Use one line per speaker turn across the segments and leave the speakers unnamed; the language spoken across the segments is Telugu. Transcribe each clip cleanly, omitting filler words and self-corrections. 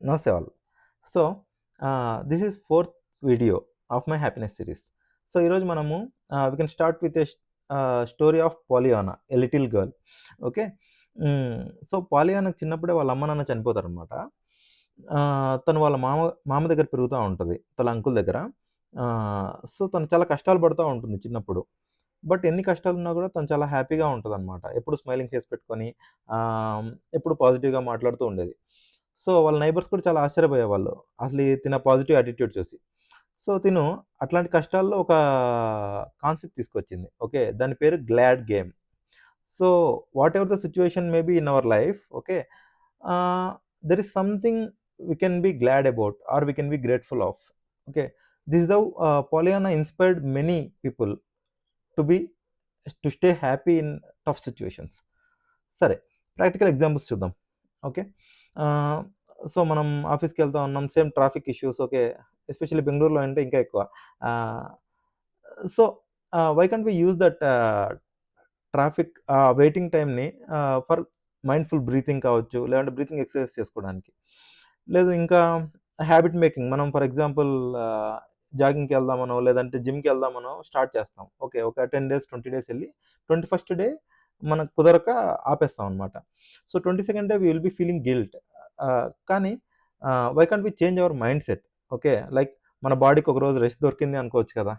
నమస్తే all. So this is fourth video of my happiness series. So ఈరోజు మనము we can start with a story of Pollyanna, a little girl. Okay. So పాలియానాకి చిన్నప్పుడే వాళ్ళ అమ్మ నాన్న చనిపోతారనమాట. తను వాళ్ళ మామ మామ దగ్గర పెరుగుతూ ఉంటుంది, వాళ్ళ అంకుల్ దగ్గర. సో తను చాలా కష్టాలు పడుతూ ఉంటుంది చిన్నప్పుడు. బట్ ఎన్ని కష్టాలున్నా కూడా తను చాలా హ్యాపీగా ఉంటదనమాట. ఎప్పుడు స్మైలింగ్ ఫేస్ పెట్టుకొని ఎప్పుడు పాజిటివ్‌గా మాట్లాడుతూ ఉండేది. సో వాళ్ళ నైబర్స్ కూడా చాలా ఆశ్చర్యపోయేవాళ్ళు. అసలు తిన పాజిటివ్ యాటిట్యూడ్ చూసి. సో తిను అట్లాంటి కష్టాల్లో ఒక కాన్సెప్ట్ తీసుకొచ్చింది. ఓకే. దాని పేరు glad game. So whatever the situation may be in our life, okay. There is something we can be glad about or we can be grateful of. Okay. This how Pollyanna inspired many people to be to stay happy in tough situations. సరే, ప్రాక్టికల్ ఎగ్జాంపుల్స్ చూద్దాం. ఓకే. సో మనం ఆఫీస్కి వెళ్తా ఉన్నాం, same traffic issues. Okay. Especially బెంగళూరులో అంటే ఇంకా ఎక్కువ. So why can't we use that traffic waiting టైమ్ని ఫర్ మైండ్ఫుల్ బ్రీతింగ్ కావచ్చు, లేదంటే బ్రీతింగ్ ఎక్సర్సైజ్ చేసుకోవడానికి. లేదు ఇంకా హ్యాబిట్ మేకింగ్. మనం ఫర్ ఎగ్జాంపుల్ జాగింగ్కి వెళ్దామనో లేదంటే జిమ్కి వెళ్దామనో స్టార్ట్ చేస్తాం. ఓకే. ఒక 10 డేస్ 20 డేస్ వెళ్ళి 21st డే మనకు కుదరక ఆపేస్తాం అనమాట. So 22nd day we will be feeling guilt. కానీ why can't we change our mind set. Okay. Like మన బాడీకి ఒక రోజు రెస్ట్ దొరికింది అనుకోవచ్చు కదా.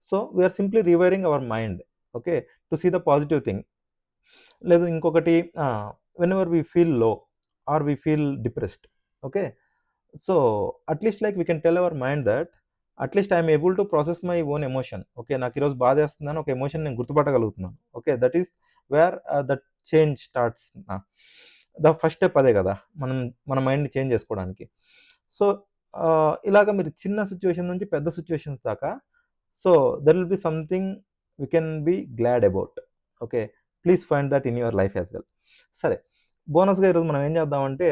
So we're simply rewiring our mind. Okay. To see the positive thing. లేదు ఇంకొకటి, whenever we feel low or we feel depressed. Okay. So at least like we can tell our mind that at least I'm able to process my own emotion. Okay. నాకు ఈరోజు బాధేస్తుందని ఒక ఎమోషన్ నేను గుర్తుపట్టగలుగుతున్నాను. Okay. That is where that change starts. The first step అదే కదా, మనం మన మైండ్ని చేంజ్ చేసుకోవడానికి. సో ఇలాగ మీరు చిన్న సిచ్యువేషన్ నుంచి పెద్ద సిచ్యువేషన్స్ దాకా, so there will be something we can be glad about. Okay. Please find that in your life as well. సరే, బోనస్గా ఈరోజు మనం ఏం చేద్దామంటే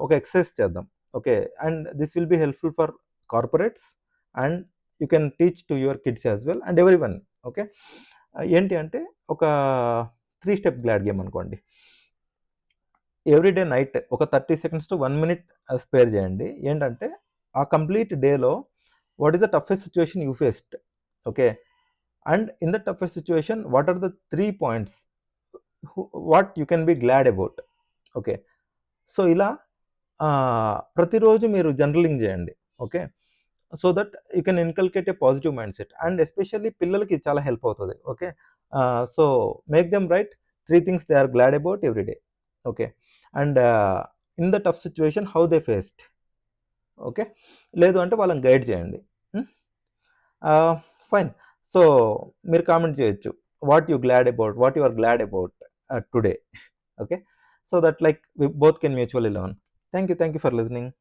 ఒక ఎక్సర్సైజ్ చేద్దాం. Okay. And this will be helpful for corporates and you can teach to your kids as well and every one. Okay. ఏంటి అంటే ఒక 3 స్టెప్ గ్లాడ్ గేమ్ అనుకోండి. ఎవ్రీడే నైట్ ఒక 30 సెకండ్స్ టు 1 మినిట్ స్పేర్ చేయండి. ఏంటంటే ఆ కంప్లీట్ డేలో what is the toughest situation you faced. Okay. And in the toughest situation what are the 3 points what you can be glad about. Okay. So ఇలా ప్రతిరోజు మీరు జర్నలింగ్ చేయండి. Okay. So that you can inculcate a positive mind set and especially పిల్లలకి చాలా హెల్ప్ అవుతుంది. Okay. So make them write 3 things they are glad about every day. Okay. And in the tough situation how they faced. Okay. లేదు అంటే వాళ్ళని గైడ్ చేయండి. ఫైన్. సో మీరు కామెంట్ చేయొచ్చు, what you glad about, what you are glad about today. Okay. So that like we both can mutually learn. Thank you for listening.